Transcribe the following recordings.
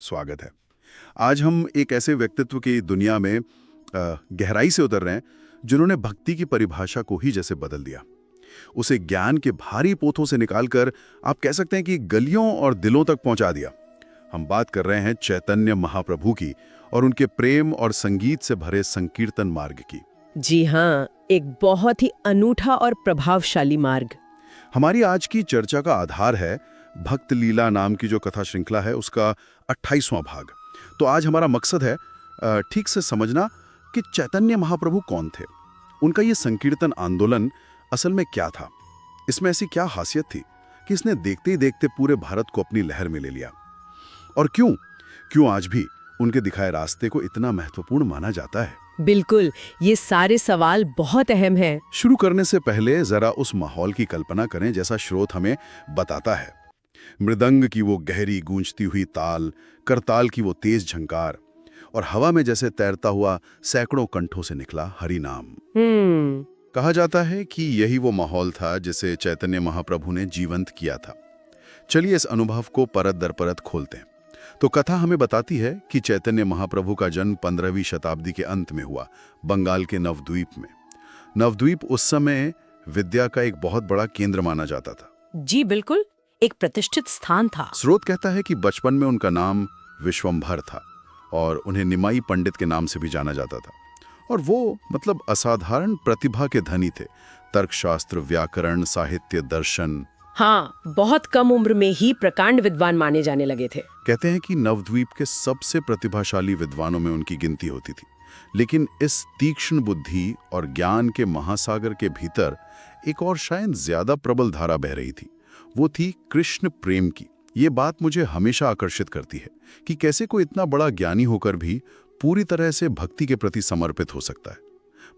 स्वागत है। आज हम एक ऐसे व्यक्तित्व की दुनिया में गहराई से उतर रहे हैं जिन्होंने भक्ति की परिभाषा को ही जैसे बदल दिया। उसे ज्ञान के भारी पोथों से निकालकर आप कह सकते हैं कि गलियों और दिलों तक पहुंचा दिया। हम बात कर रहे हैं चैतन्य महाप्रभु की और उनके प्रेम और संगीत से भरे संकीर्तन मार्ग की। जी हाँ, एक बहुत ही अनूठा और प्रभावशाली मार्ग। हमारी आज की चर्चा का आधार है भक्त लीला नाम की जो कथा श्रृंखला है उसका 28वां भाग। तो आज हमारा मकसद है ठीक से समझना कि चैतन्य महाप्रभु कौन थे, उनका ये संकीर्तन आंदोलन असल में क्या था, इसमें ऐसी क्या खासियत थी कि इसने देखते ही देखते पूरे भारत को अपनी लहर में ले लिया, और क्यों क्यों आज भी उनके दिखाए रास्ते को इतना महत्वपूर्ण माना जाता है। बिल्कुल, ये सारे सवाल बहुत अहम हैं। शुरू करने से पहले जरा उस माहौल की कल्पना करें जैसा स्रोत हमें बताता है। मृदंग की वो गहरी गूंजती हुई ताल, करताल की वो तेज झंकार, और हवा में जैसे तैरता हुआ सैकड़ों कंठों से निकला हरि नाम। कहा जाता है कि यही वो माहौल था जिसे चैतन्य महाप्रभु ने जीवंत किया था। चलिए इस अनुभव को परत दर परत खोलते हैं। तो कथा हमें बताती है कि चैतन्य महाप्रभु का जन्म 15वीं शताब्दी के अंत में हुआ, बंगाल के नवद्वीप में। नवद्वीप उस समय विद्या का एक बहुत बड़ा केंद्र माना जाता था। जी बिल्कुल, एक प्रतिष्ठित स्थान था। स्रोत कहता है कि बचपन में उनका नाम विश्वंभर था और उन्हें निमाई पंडित के नाम से भी जाना जाता था। और वो मतलब असाधारण प्रतिभा के धनी थे। तर्कशास्त्र, व्याकरण, साहित्य, दर्शन। हाँ, बहुत कम उम्र में ही प्रकांड विद्वान माने जाने लगे थे। कहते हैं कि नवद्वीप के सबसे प्रतिभाशाली विद्वानों में उनकी गिनती होती थी। लेकिन इस तीक्ष्ण बुद्धि और ज्ञान के महासागर के भीतर एक और शायद ज्यादा प्रबल धारा बह रही थी। वो थी कृष्ण प्रेम की। ये बात मुझे हमेशा आकर्षित करती है कि कैसे कोई इतना बड़ा ज्ञानी होकर भी पूरी तरह से भक्ति के प्रति समर्पित हो सकता है।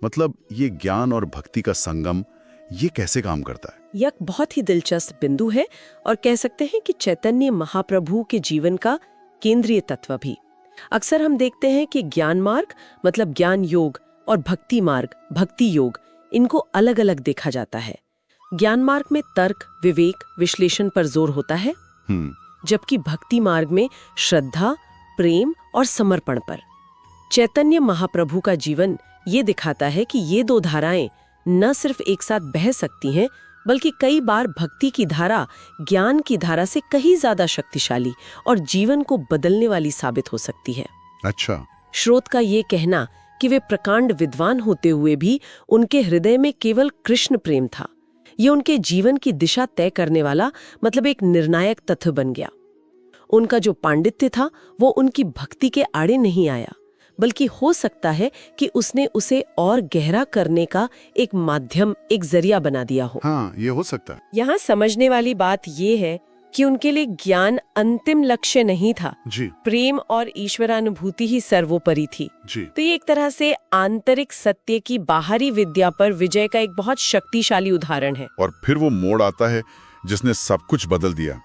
मतलब ये ज्ञान और भक्ति का संगम, ये कैसे काम करता है? यह एक बहुत ही दिलचस्प बिंदु है और कह सकते हैं कि चैतन्य महाप्रभु के जीवन का केंद्रीय तत्व भी। अक्सर हम देखते हैं कि ज्ञान मार्ग मतलब ज्ञान योग और भक्ति मार्ग भक्ति योग, इनको अलग अलग देखा जाता है। ज्ञान मार्ग में तर्क, विवेक, विश्लेषण पर जोर होता है, जबकि भक्ति मार्ग में श्रद्धा, प्रेम और समर्पण पर। चैतन्य महाप्रभु का जीवन ये दिखाता है कि ये दो धाराएं न सिर्फ एक साथ बह सकती हैं, बल्कि कई बार भक्ति की धारा ज्ञान की धारा से कहीं ज्यादा शक्तिशाली और जीवन को बदलने वाली साबित हो सकती है। अच्छा। स्रोत का ये कहना कि वे प्रकांड विद्वान होते हुए भी उनके हृदय में केवल कृष्ण प्रेम था, ये उनके जीवन की दिशा तय करने वाला मतलब एक निर्णायक तथ्य बन गया। उनका जो पांडित्य था वो उनकी भक्ति के आड़े नहीं आया, बल्कि हो सकता है कि उसने उसे और गहरा करने का एक माध्यम, एक जरिया बना दिया हो। हाँ, ये हो सकता है। यहाँ समझने वाली बात ये है कि उनके लिए ज्ञान अंतिम लक्ष्य नहीं था जी। प्रेम और ईश्वरानुभूति ही सर्वोपरि थी जी। तो ये एक तरह से आंतरिक सत्य की बाहरी विद्या पर विजय का एक बहुत शक्तिशाली उदाहरण है। और फिर वो मोड़ आता है जिसने सब कुछ बदल दिया।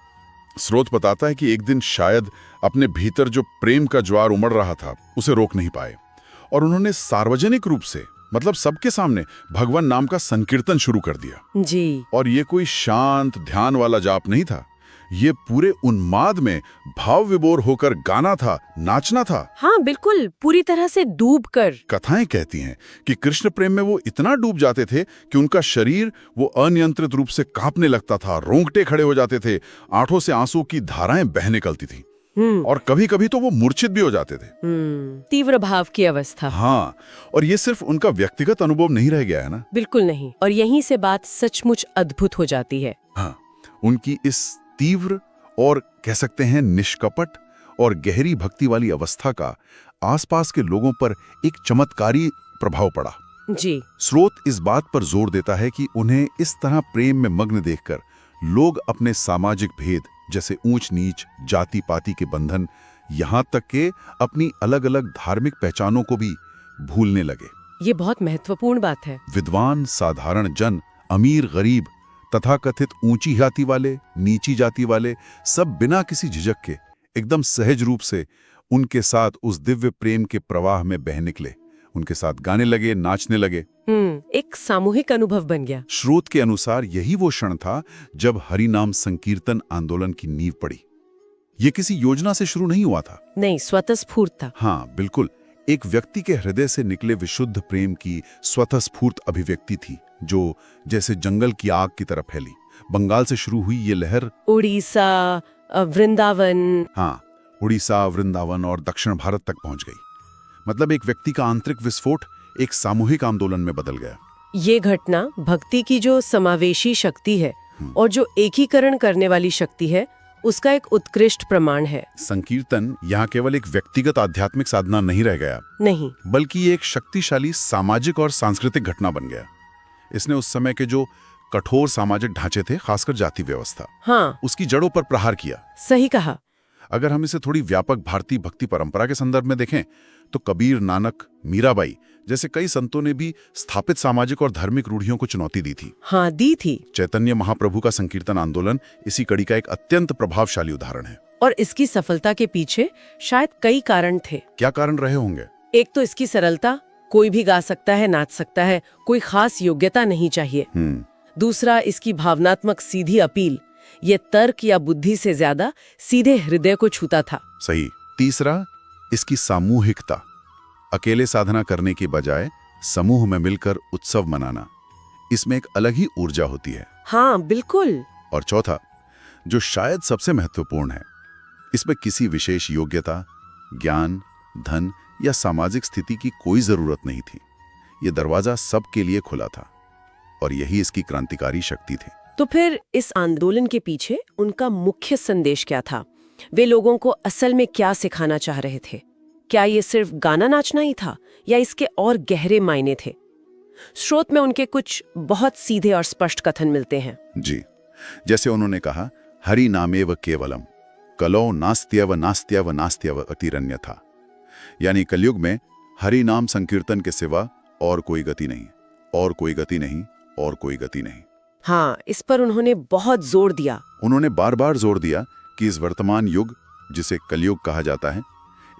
स्रोत बताता है कि एक दिन शायद अपने भीतर जो प्रेम का ज्वार उमड़ रहा था उसे रोक नहीं पाए, और उन्होंने सार्वजनिक रूप से मतलब सबके सामने भगवान नाम का संकीर्तन शुरू कर दिया। जी। और ये कोई शांत ध्यान वाला जाप नहीं था, ये पूरे उन्माद में भाव विभोर होकर गाना था, नाचना था। हाँ बिल्कुल, पूरी तरह से डूब कर। कथाएं कहती हैं कि कृष्ण प्रेम में वो इतना डूब जाते थे कि उनका शरीर वो अनियंत्रित रूप से कांपने लगता था, रोंगटे खड़े हो जाते थे, आंखों से आंसू की धाराएं बह निकलती थी, और कभी कभी तो वो मूर्छित भी हो जाते थे। तीव्र भाव की अवस्था। हाँ, और ये सिर्फ उनका व्यक्तिगत अनुभव नहीं रह गया है ना। बिल्कुल नहीं, और यहीं से बात सचमुच अद्भुत हो जाती है। हाँ, उनकी इस तीव्र और कह सकते हैं निष्कपट और गहरी भक्ति वाली अवस्था का आसपास के लोगों पर एक चमत्कारी प्रभाव पड़ा। जी। स्रोत इस बात पर जोर देता है कि उन्हें इस तरह प्रेम में मग्न देखकर लोग अपने सामाजिक भेद जैसे ऊंच नीच, जाति पाति के बंधन, यहाँ तक के अपनी अलग अलग धार्मिक पहचानों को भी भूलने लगे। ये बहुत महत्वपूर्ण बात है। विद्वान, साधारण जन, अमीर गरीब, तथाकथित ऊंची जाति वाले, नीची जाति वाले, सब बिना किसी झिझक के एकदम सहज रूप से उनके साथ उस दिव्य प्रेम के प्रवाह में बह निकले, उनके साथ गाने लगे, नाचने लगे। एक सामूहिक अनुभव बन गया। स्रोत के अनुसार यही वो क्षण था जब हरि नाम संकीर्तन आंदोलन की नींव पड़ी। ये किसी योजना से शुरू नहीं हुआ था। नहीं, स्वतःस्फूर्त था। हाँ बिल्कुल, एक व्यक्ति के हृदय से निकले विशुद्ध प्रेम की स्वतःस्फूर्त अभिव्यक्ति थी, जो जैसे जंगल की आग की तरह फैली। बंगाल से शुरू हुई ये लहर उड़ीसा, वृंदावन। हाँ, उड़ीसा, वृंदावन और दक्षिण भारत तक पहुंच गई। मतलब एक व्यक्ति का आंतरिक विस्फोट एक सामूहिक आंदोलन में बदल गया। ये घटना भक्ति की जो समावेशी शक्ति है और जो एकीकरण करने वाली शक्ति है, उसका एक उत्कृष्ट प्रमाण है। संकीर्तन यहाँ केवल एक व्यक्तिगत आध्यात्मिक साधना नहीं रह गया, नहीं, बल्कि ये एक शक्तिशाली सामाजिक और सांस्कृतिक घटना बन गया। इसने उस समय के जो कठोर सामाजिक ढांचे थे, खासकर जाति व्यवस्था, हाँ, उसकी जड़ों पर प्रहार किया। सही कहा। अगर हम इसे थोड़ी व्यापक भारतीय भक्ति परंपरा के संदर्भ में देखें तो कबीर, नानक, मीराबाई जैसे कई संतों ने भी स्थापित सामाजिक और धार्मिक रूढ़ियों को चुनौती दी थी। हाँ, दी थी। चैतन्य महाप्रभु का संकीर्तन आंदोलन इसी कड़ी का एक अत्यंत प्रभावशाली उदाहरण है। और इसकी सफलता के पीछे शायद कई कारण थे। क्या कारण रहे होंगे? एक तो इसकी सरलता, कोई भी गा सकता है, नाच सकता है, कोई खास योग्यता नहीं चाहिए। दूसरा, इसकी भावनात्मक सीधी अपील, ये तर्क या बुद्धि से ज्यादा सीधे हृदय को छूता था। सही। तीसरा, इसकी सामूहिकता, अकेले साधना करने के बजाय समूह में मिलकर उत्सव मनाना, इसमें एक अलग ही ऊर्जा होती है। हाँ बिल्कुल। और चौथा, जो शायद सबसे महत्वपूर्ण है, इसमें किसी विशेष योग्यता, ज्ञान, धन या सामाजिक स्थिति की कोई जरूरत नहीं थी। ये दरवाजा सबके लिए खुला था और यही इसकी क्रांतिकारी शक्ति थी। तो फिर इस आंदोलन के पीछे उनका मुख्य संदेश क्या था? वे लोगों को असल में क्या सिखाना चाह रहे थे? क्या ये सिर्फ गाना नाचना ही था या इसके और गहरे मायने थे? स्रोत में उनके कुछ बहुत सीधे और स्पष्ट कथन मिलते हैं। जी, जैसे उन्होंने कहा, हरि नामेव केवलम, कलौ नास्त्यव नास्त्यव नास्त्यव अतिरन्य था। यानी कलयुग में हरि नाम संकीर्तन के सिवा और कोई गति नहीं, और कोई गति नहीं, और कोई गति नहीं। हाँ, इस पर उन्होंने बहुत जोर दिया। उन्होंने बार बार जोर दिया कि इस वर्तमान युग, जिसे कलयुग कहा जाता है,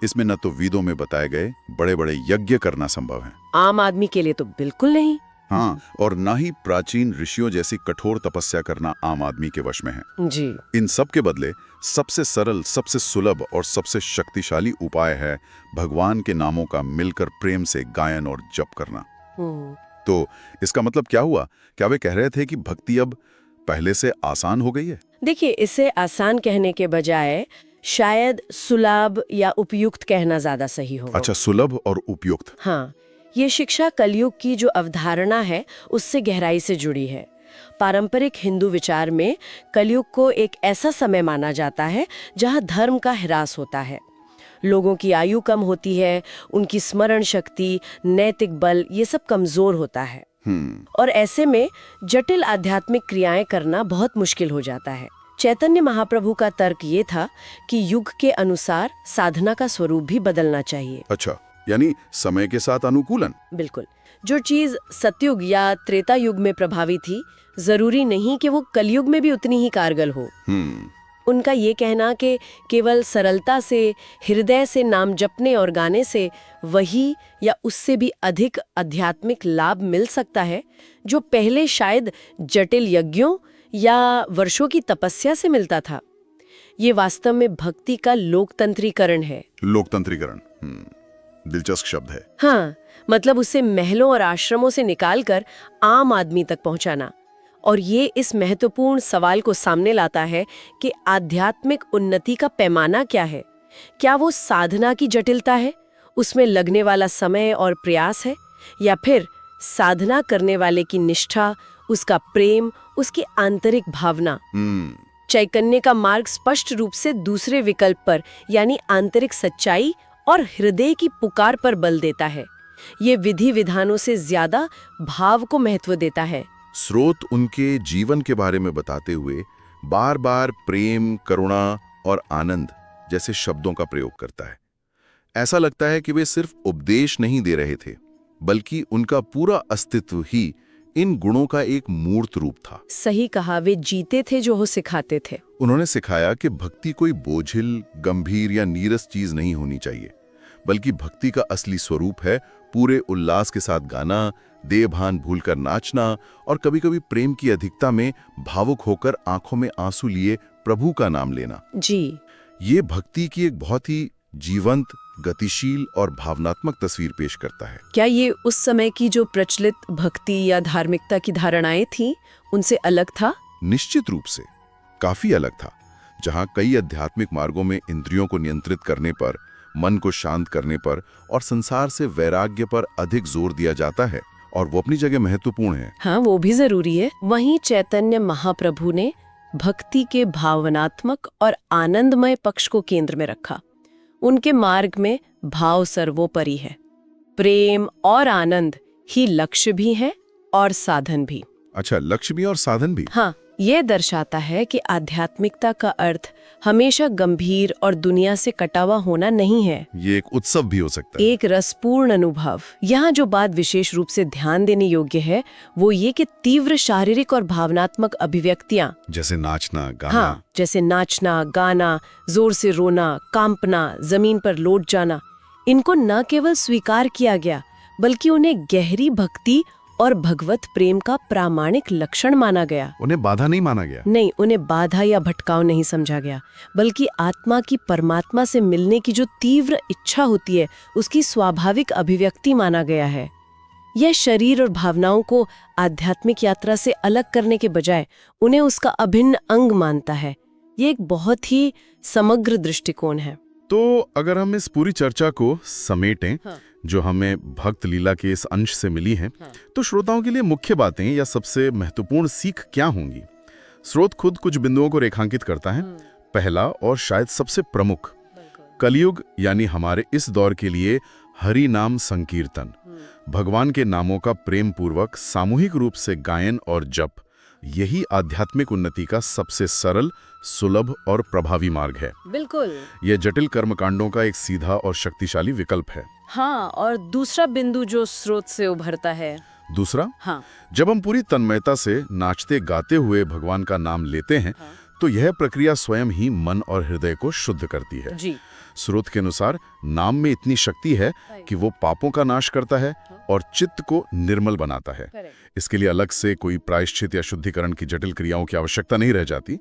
इसमें न तो वेदों में बताए गए बड़े बड़े यज्ञ करना संभव है, आम आदमी के लिए तो बिल्कुल नहीं। हाँ, और ना ही प्राचीन ऋषियों जैसी कठोर तपस्या करना आम आदमी के वश में है। जी। इन सब के बदले सबसे सरल, सबसे सुलभ और सबसे शक्तिशाली उपाय है भगवान के नामों का मिलकर प्रेम से गायन और जप करना। तो इसका मतलब क्या हुआ? क्या वे कह रहे थे कि भक्ति अब पहले से आसान हो गई है? देखिए, इसे आसान कहने के बजाय शायद सुलभ या उपयुक्त कहना ज्यादा सही होगा। अच्छा, सुलभ और उपयुक्त। हाँ, ये शिक्षा कलयुग की जो अवधारणा है उससे गहराई से जुड़ी है। पारंपरिक हिंदू विचार में कलयुग को एक ऐसा समय माना जाता है जहाँ धर्म का ह्रास होता है, लोगों की आयु कम होती है, उनकी स्मरण शक्ति, नैतिक बल, ये सब कमजोर होता है। और ऐसे में जटिल आध्यात्मिक क्रियाएं करना बहुत मुश्किल हो जाता है। चैतन्य महाप्रभु का तर्क ये था कि युग के अनुसार साधना का स्वरूप भी बदलना चाहिए। अच्छा, यानी समय के साथ अनुकूलन। बिल्कुल। जो चीज सतयुग या त्रेता युग में प्रभावी थी, जरूरी नहीं कि वो कलयुग में भी उतनी ही कारगर हो। उनका ये कहना कि केवल सरलता से, हृदय से नाम जपने और गाने से वही या उससे भी अधिक आध्यात्मिक लाभ मिल सकता है जो पहले शायद जटिल यज्ञों या वर्षों की तपस्या से मिलता था। ये वास्तव में भक्ति का लोकतंत्रीकरण है। लोकतंत्रीकरण, दिलचस्प शब्द है। हाँ, मतलब उसे महलों और आश्रमों से निकालकर आम आदमी तक पहुंचाना। और ये इस महत्वपूर्ण सवाल को सामने लाता है कि आध्यात्मिक उन्नति का पैमाना क्या है? क्या वो साधना की जटिलता है, उसमें लगने वाला समय और प्रयास है, या फिर साधना करने वाले की निष्ठा, उसका प्रेम, उसकी आंतरिक भावना? चैतन्य का मार्ग स्पष्ट रूप से दूसरे विकल्प पर, यानी आंतरिक सच्चाई और हृदय की पुकार पर बल देता है। ये विधि विधानों से ज्यादा भाव को महत्व देता है। स्रोत उनके जीवन के बारे में बताते हुए बार बार प्रेम, करुणा और आनंद जैसे शब्दों का प्रयोग करता है। ऐसा लगता है कि वे सिर्फ उपदेश नहीं दे रहे थे, बल्कि उनका पूरा अस्तित्व ही इन गुणों का एक मूर्त रूप था। सही कहा, वे जीते थे जो वो सिखाते थे। उन्होंने सिखाया कि भक्ति कोई बोझिल, गंभीर या नीरस चीज नहीं होनी चाहिए, बल्कि भक्ति का असली स्वरूप है पूरे उल्लास के साथ गाना, देह भान भूलकर नाचना और कभी-कभी प्रेम की अधिकता में भावुक होकर आंखों में आंसू लिए प्रभु का नाम लेना। जी। ये भक्ति की एक बहुत ही जीवंत, गतिशील और भावनात्मक तस्वीर पेश करता है। क्या ये उस समय की जो प्रचलित भक्ति या धार्मिकता की धारणाएं थीं, उनसे अलग था? निश्चित रूप से काफी अलग था। जहां कई आध्यात्मिक मार्गों में इंद्रियों को नियंत्रित करने पर, मन को शांत करने पर और संसार से वैराग्य पर अधिक जोर दिया जाता है, और वो अपनी जगह महत्वपूर्ण है। हाँ, वो भी जरूरी है। वहीं चैतन्य महाप्रभु ने भक्ति के भावनात्मक और आनंदमय पक्ष को केंद्र में रखा। उनके मार्ग में भाव सर्वोपरि है। प्रेम और आनंद ही लक्ष्य भी है और साधन भी। अच्छा, लक्ष्य भी और साधन भी। हाँ, ये दर्शाता है कि आध्यात्मिकता का अर्थ हमेशा गंभीर और दुनिया से कटा हुआ होना नहीं है। ये एक उत्सव भी हो सकता है, एक रसपूर्ण अनुभव। यहाँ जो बात विशेष रूप से ध्यान देने योग्य है वो ये कि तीव्र शारीरिक और भावनात्मक अभिव्यक्तियाँ, जैसे नाचना, गाना। हाँ, जैसे नाचना, गाना, जोर से रोना, कांपना, जमीन पर लौट जाना, इनको न केवल स्वीकार किया गया बल्कि उन्हें गहरी भक्ति और भगवत प्रेम का प्रामाणिक लक्षण माना गया। उन्हें बाधा नहीं माना गया। नहीं, उन्हें बाधा या भटकाव नहीं समझा गया, बल्कि आत्मा की परमात्मा से मिलने की जो तीव्र इच्छा होती है उसकी स्वाभाविक अभिव्यक्ति माना गया है। यह शरीर और भावनाओं को आध्यात्मिक यात्रा से अलग करने के बजाय उन्हें उसका अभिन्न अंग मानता है। ये एक बहुत ही समग्र दृष्टिकोण है। तो अगर हम इस पूरी चर्चा को समेटें, हाँ। जो हमें भक्त लीला के इस अंश से मिली हैं, हाँ। तो श्रोताओं के लिए मुख्य बातें या सबसे महत्वपूर्ण सीख क्या होंगी? स्रोत खुद कुछ बिंदुओं को रेखांकित करता है। पहला और शायद सबसे प्रमुख, कलयुग यानी हमारे इस दौर के लिए हरि नाम संकीर्तन, भगवान के नामों का प्रेम पूर्वक सामूहिक रूप से गायन और जप, यही आध्यात्मिक उन्नति का सबसे सरल, सुलभ और प्रभावी मार्ग है। बिल्कुल। यह जटिल कर्मकांडों का एक सीधा और शक्तिशाली विकल्प है। हाँ, और दूसरा बिंदु जो स्रोत से उभरता है, दूसरा, हाँ, जब हम पूरी तन्मयता से नाचते गाते हुए भगवान का नाम लेते हैं, तो यह प्रक्रिया स्वयं ही मन और हृदय को शुद्ध करती है। जी। स्रोत के अनुसार नाम में इतनी शक्ति है कि वो पापों का नाश करता है और चित्त को निर्मल बनाता है। इसके लिए अलग से कोई प्रायश्चित या शुद्धिकरण की जटिल क्रियाओं की आवश्यकता नहीं रह जाती।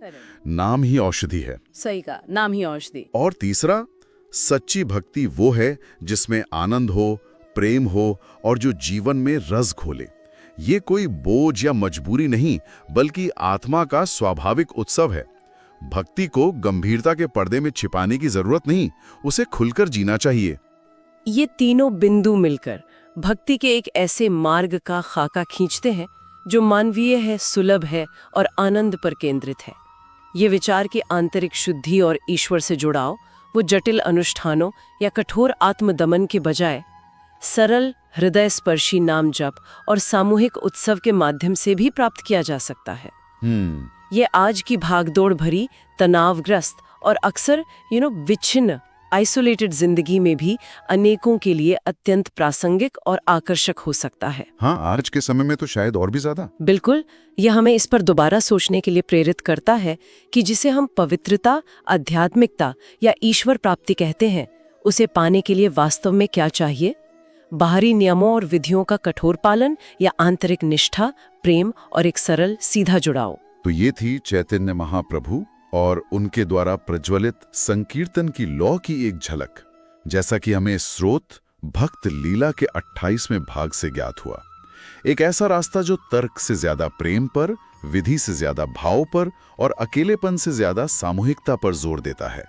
नाम ही औषधि है। सही कहा, नाम ही औषधि। और तीसरा, सच्ची भक्ति वो है जिसमें आनंद हो, प्रेम हो और जो जीवन में रस घोले। ये कोई बोझ या मजबूरी नहीं, बल्कि आत्मा का स्वाभाविक उत्सव है। भक्ति को गंभीरता के पर्दे में छिपाने की जरूरत नहीं, उसे खुलकर जीना चाहिए। ये तीनों बिंदु मिलकर भक्ति के एक ऐसे मार्ग का खाका खींचते हैं जो मानवीय है, सुलभ है और आनंद पर केंद्रित है। ये विचार की आंतरिक शुद्धि और ईश्वर से जुड़ाव वो जटिल अनुष्ठानों या कठोर आत्मदमन के बजाय सरल हृदय स्पर्शी नाम जप और सामूहिक उत्सव के माध्यम से भी प्राप्त किया जा सकता है। ये आज की भागदौड़ भरी, तनावग्रस्त और अक्सर विच्छिन्न, आइसोलेटेड जिंदगी में भी अनेकों के लिए अत्यंत प्रासंगिक और आकर्षक हो सकता है। हाँ, आज के समय में तो शायद और भी ज्यादा। बिल्कुल, यह हमें इस पर दोबारा सोचने के लिए प्रेरित करता है कि जिसे हम पवित्रता, आध्यात्मिकता या ईश्वर प्राप्ति कहते हैं, उसे पाने के लिए वास्तव में क्या चाहिए? बाहरी नियमों और विधियों का कठोर पालन या आंतरिक निष्ठा, प्रेम और एक सरल सीधा जुड़ाव? तो ये थी चैतन्य महाप्रभु और उनके द्वारा प्रज्वलित संकीर्तन की लौ की एक झलक, जैसा कि हमें स्रोत भक्त लीला के 28वें भाग से ज्ञात हुआ। एक ऐसा रास्ता जो तर्क से ज्यादा प्रेम पर, विधि से ज्यादा भाव पर और अकेलेपन से ज्यादा सामूहिकता पर जोर देता है।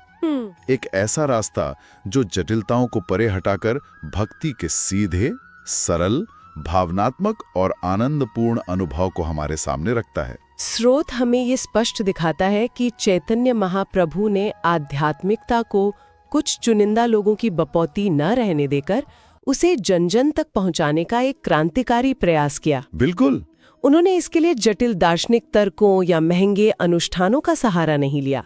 एक ऐसा रास्ता जो जटिलताओं को परे हटाकर भक्ति के सीधे, सरल, भावनात्मक और आनंदपूर्ण अनुभव को हमारे सामने रखता है। स्रोत हमें ये स्पष्ट दिखाता है कि चैतन्य महाप्रभु ने आध्यात्मिकता को कुछ चुनिंदा लोगों की बपौती न रहने देकर उसे जन जन तक पहुंचाने का एक क्रांतिकारी प्रयास किया। बिल्कुल। उन्होंने इसके लिए जटिल दार्शनिक तर्कों या महंगे अनुष्ठानों का सहारा नहीं लिया,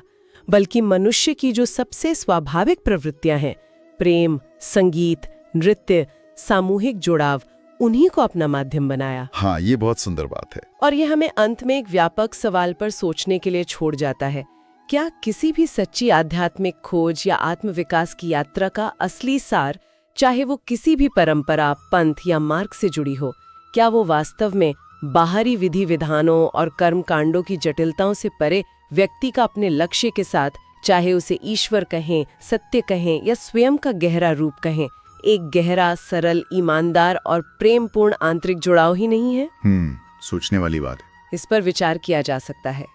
बल्कि मनुष्य की जो सबसे स्वाभाविक प्रवृत्तियां हैं, प्रेम, संगीत, नृत्य, सामूहिक जुड़ाव, उन्हीं को अपना माध्यम बनाया। हाँ, ये बहुत सुंदर बात है। और ये हमें अंत में एक व्यापक सवाल पर सोचने के लिए छोड़ जाता है। क्या किसी भी सच्ची आध्यात्मिक खोज या आत्मविकास की यात्रा का असली सार, चाहे वो किसी भी परंपरा, पंथ या मार्ग से जुड़ी हो, क्या वो वास्तव में बाहरी विधि विधानों और कर्मकांडों की जटिलताओं से परे व्यक्ति का अपने लक्ष्य के साथ चाहे उसे ईश्वर कहें, सत्य कहें या स्वयं का गहरा रूप कहें, एक गहरा, सरल, ईमानदार और प्रेमपूर्ण आंतरिक जुड़ाव ही नहीं है? सोचने वाली बात है। इस पर विचार किया जा सकता है।